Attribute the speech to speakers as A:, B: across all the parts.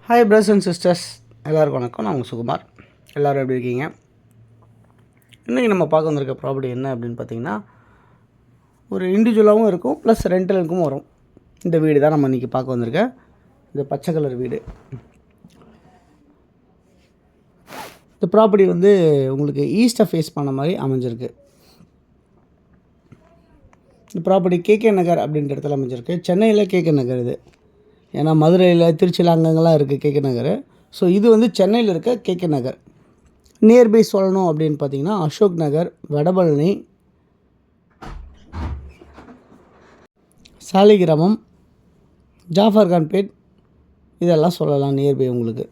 A: Hi brothers and sisters, எல்லாருக்கும் வணக்கம். நான் உங்கள் சுகுமார். எல்லோரும் எப்படி இருக்கீங்க? இன்றைக்கி நம்ம பார்க்க வந்திருக்க ப்ராப்பர்ட்டி என்ன அப்படின்னு பார்த்தீங்கன்னா, ஒரு இண்டிவிஜுவலாகவும் இருக்கும் ப்ளஸ் ரெண்டலுக்கும் வரும். இந்த வீடு தான் நம்ம இன்றைக்கி பார்க்க வந்திருக்கேன். இந்த பச்சை கலர் வீடு. இந்த ப்ராப்பர்ட்டி வந்து உங்களுக்கு ஈஸ்ட்டை ஃபேஸ் பண்ண மாதிரி அமைஞ்சிருக்கு. இந்த ப்ராப்பர்ட்டி கேகே நகர் அப்படின்ற இடத்துல அமைஞ்சிருக்கு. சென்னையில் கேகே நகர் இது. ஏன்னா மதுரையில், திருச்சியில் அங்கங்கெல்லாம் இருக்குது கேகே நகர். ஸோ இது வந்து சென்னையில் இருக்க கேகே நகர். நியர்பை சொல்லணும் அப்படின்னு பார்த்தீங்கன்னா அசோக் நகர், வடபழனி, சாலிகிராமம், ஜாஃபர்கான்பேட் இதெல்லாம் சொல்லலாம் நியர்பை உங்களுக்கு.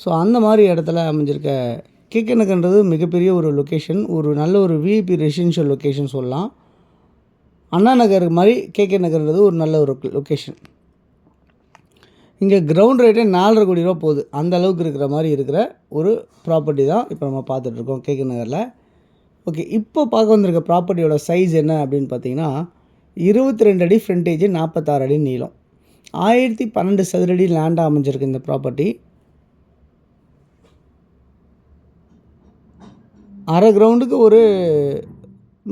A: ஸோ அந்த மாதிரி இடத்துல அமைஞ்சிருக்க கேகே நகர்ன்றது மிகப்பெரிய ஒரு லொக்கேஷன், ஒரு நல்ல ஒரு விஐபி ரெசிடென்ஷியல் லொக்கேஷன் சொல்லலாம். அண்ணா நகர் மாதிரி கேகே நகர்ன்றது ஒரு நல்ல ஒரு லொக்கேஷன். இங்கே கிரவுண்ட் ரேட்டே 4.5 கோடி ரூபா போகுது. அந்த அளவுக்கு இருக்கிற மாதிரி இருக்கிற ஒரு ப்ராப்பர்ட்டி தான் இப்போ நம்ம பார்த்துட்ருக்கோம் கேகே நகரில். ஓகே, இப்போ பார்க்க வந்திருக்க ப்ராப்பர்ட்டியோட சைஸ் என்ன அப்படின்னு பார்த்தீங்கன்னா 22 அடி ஃப்ரண்டேஜ், 46 அடி நீளம், 1012 சதுரடி லேண்டாக அமைஞ்சிருக்கு இந்த ப்ராப்பர்ட்டி. அரை கிரவுண்டுக்கு ஒரு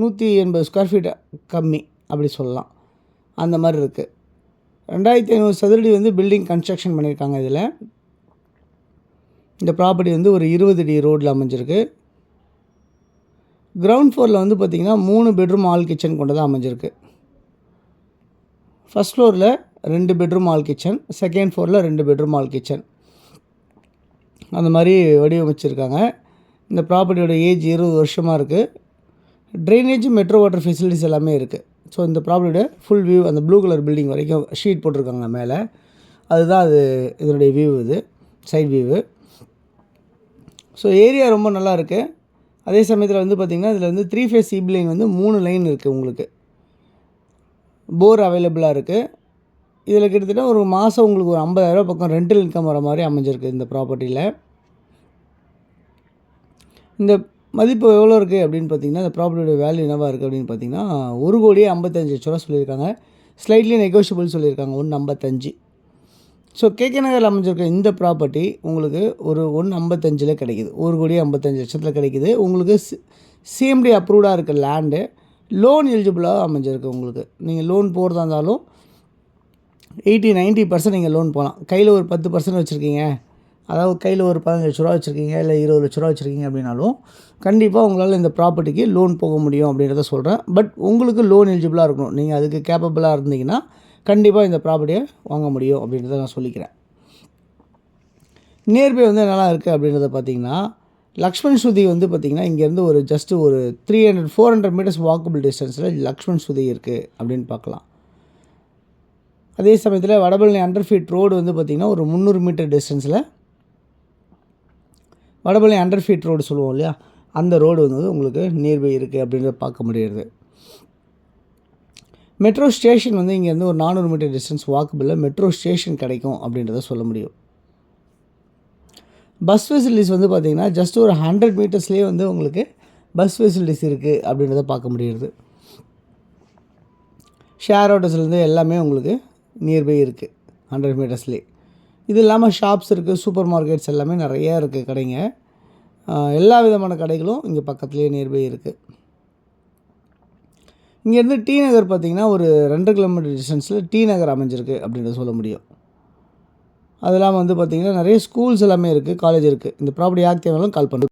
A: 180 ஸ்கொயர் ஃபீட் கம்மி அப்படி சொல்லலாம். அந்த மாதிரி இருக்குது. 2500 சதுரடி வந்து பில்டிங் கன்ஸ்ட்ரக்ஷன் பண்ணியிருக்காங்க. இதில் இந்த ப்ராப்பர்ட்டி வந்து ஒரு 20 அடி ரோட்டில் அமைஞ்சிருக்கு. கிரவுண்ட் ஃப்ளோரில் வந்து பார்த்திங்கன்னா 3 பெட்ரூம் ஆல் கிச்சன் கொண்டதாக அமைஞ்சிருக்கு. ஃபஸ்ட் ஃப்ளோரில் 2 பெட்ரூம் ஆல் கிச்சன், செகண்ட் ஃப்ளோரில் 2 பெட்ரூம் ஆல் கிச்சன் அந்த மாதிரி வடிவமைச்சிருக்காங்க. இந்த ப்ராப்பர்ட்டியோட ஏஜ் 20 வருஷமாக இருக்குது. ட்ரைனேஜ், மெட்ரோ வாட்டர் ஃபெசிலிட்டிஸ் எல்லாமே இருக்குது. ஸோ இந்த ப்ராப்பர்ட்டியோட ஃபுல் வியூ அந்த ப்ளூ கலர் பில்டிங் வரைக்கும் ஷீட் போட்டிருக்காங்க மேலே. அதுதான் அது இதனுடைய வியூ, இது சைட் வியூவு. ஸோ ஏரியா ரொம்ப நல்லா இருக்குது. அதே சமயத்தில் வந்து பார்த்திங்கன்னா இதில் வந்து 3 ஃபேஸ் சீப் லைன் வந்து 3 லைன் இருக்குது. உங்களுக்கு போர் அவைலபிளாக இருக்குது. இதில் கிட்டத்தட்ட ஒரு மாதம் உங்களுக்கு ஒரு 50,000 பக்கம் ரெண்டல் இன்கம் வர மாதிரி அமைஞ்சிருக்கு இந்த ப்ராப்பர்ட்டியில். இந்த மதிப்பு எவ்வளோ இருக்குது அப்படின்னு பார்த்தீங்கன்னா, இந்த ப்ராப்பர்ட்டியோட வேல்யூ என்னவாக இருக்குது அப்படின்னு பார்த்தீங்கன்னா 1,55,00,000 சொல்லியிருக்காங்க. ஸ்லைட்லி நெகோஷியபிள் சொல்லியிருக்காங்க 1,55. ஸோ கேகே நகரில் அமைஞ்சிருக்க இந்த ப்ராப்பர்ட்டி உங்களுக்கு ஒரு 1,55 கிடைக்குது. 1,55,00,000 கிடைக்குது. உங்களுக்கு சிஎம்டி அப்ரூவ்டாக இருக்க லேண்டு, லோன் எலிஜிபிளாக அமைஞ்சிருக்கு. உங்களுக்கு நீங்கள் லோன் போகிறதா இருந்தாலும் 80-90% நீங்கள் லோன் போகலாம். கையில் ஒரு 10% வச்சுருக்கீங்க, அதாவது கையில் ஒரு 15 லட்ச ரூபா வச்சுருக்கீங்க, இல்லை 20 லட்ச ரூபா வச்சுருக்கீங்க அப்படின்னாலும் கண்டிப்பாக உங்களால் இந்த ப்ராப்பர்ட்டிக்கு லோன் போக முடியும் அப்படின்றத சொல்கிறேன். பட் உங்களுக்கு லோன் எலிஜிபிளாக இருக்கணும். நீங்கள் அதுக்கு கேப்பபிளாக இருந்தீங்கன்னா கண்டிப்பாக இந்த ப்ராப்பர்ட்டியை வாங்க முடியும் அப்படின்றத நான் சொல்லிக்கிறேன். நியர்பை வந்து நல்லா இருக்குது அப்படின்றத பார்த்தீங்கன்னா, லக்ஷ்மண் ஸ்ருதி வந்து பார்த்திங்கன்னா இங்கேருந்து ஒரு ஜஸ்ட்டு ஒரு 300-400 மீட்டர்ஸ் வாக்கபிள் டிஸ்டன்ஸில் லக்ஷ்மண் ஸ்ருதி இருக்குது அப்படின்னு பார்க்கலாம். அதே சமயத்தில் வடபழனி அண்டர்ஃபீட் ரோடு வந்து பார்த்திங்கன்னா ஒரு 300 மீட்டர் டிஸ்டன்ஸில் வடபழனி அண்டர்ஃபீட் ரோடு சொல்லுவோம் இல்லையா, அந்த ரோடு வந்து உங்களுக்கு நியர்பை இருக்குது அப்படின்றத பார்க்க முடியாது. மெட்ரோ ஸ்டேஷன் வந்து இங்கேருந்து ஒரு 400 மீட்டர் டிஸ்டன்ஸ் வாக்கபிளில் மெட்ரோ ஸ்டேஷன் கிடைக்கும் அப்படின்றத சொல்ல முடியும். பஸ் ஃபெசிலிட்டிஸ் வந்து பார்த்திங்கன்னா ஜஸ்ட் ஒரு 100 மீட்டர்ஸ்லேயே வந்து உங்களுக்கு பஸ் ஃபெசிலிட்டிஸ் இருக்குது அப்படின்றத பார்க்க முடியுது. ஷேர் ஆட்டோஸ்லேருந்து எல்லாமே உங்களுக்கு நியர்பை இருக்குது 100 மீட்டர்ஸ்லேயே. இது இல்லாமல் ஷாப்ஸ் இருக்குது, சூப்பர் மார்க்கெட்ஸ் எல்லாமே நிறையா இருக்குது கடைங்க. எல்லா விதமான கடைகளும் இங்கே பக்கத்துலேயே நியர்பை இருக்குது. இங்கேருந்து டி நகர் பார்த்திங்கன்னா ஒரு 2 கிலோமீட்டர் டிஸ்டன்ஸில் டி நகர் அமைஞ்சிருக்கு அப்படின்றத சொல்ல முடியும். அது இல்லாமல் வந்து பார்த்திங்கன்னா நிறைய ஸ்கூல்ஸ் எல்லாமே இருக்குது, காலேஜ் இருக்குது. இந்த ப்ராப்பர்ட்டி யாருக்கு தேவைனாலும் கால் பண்ணுங்கள்.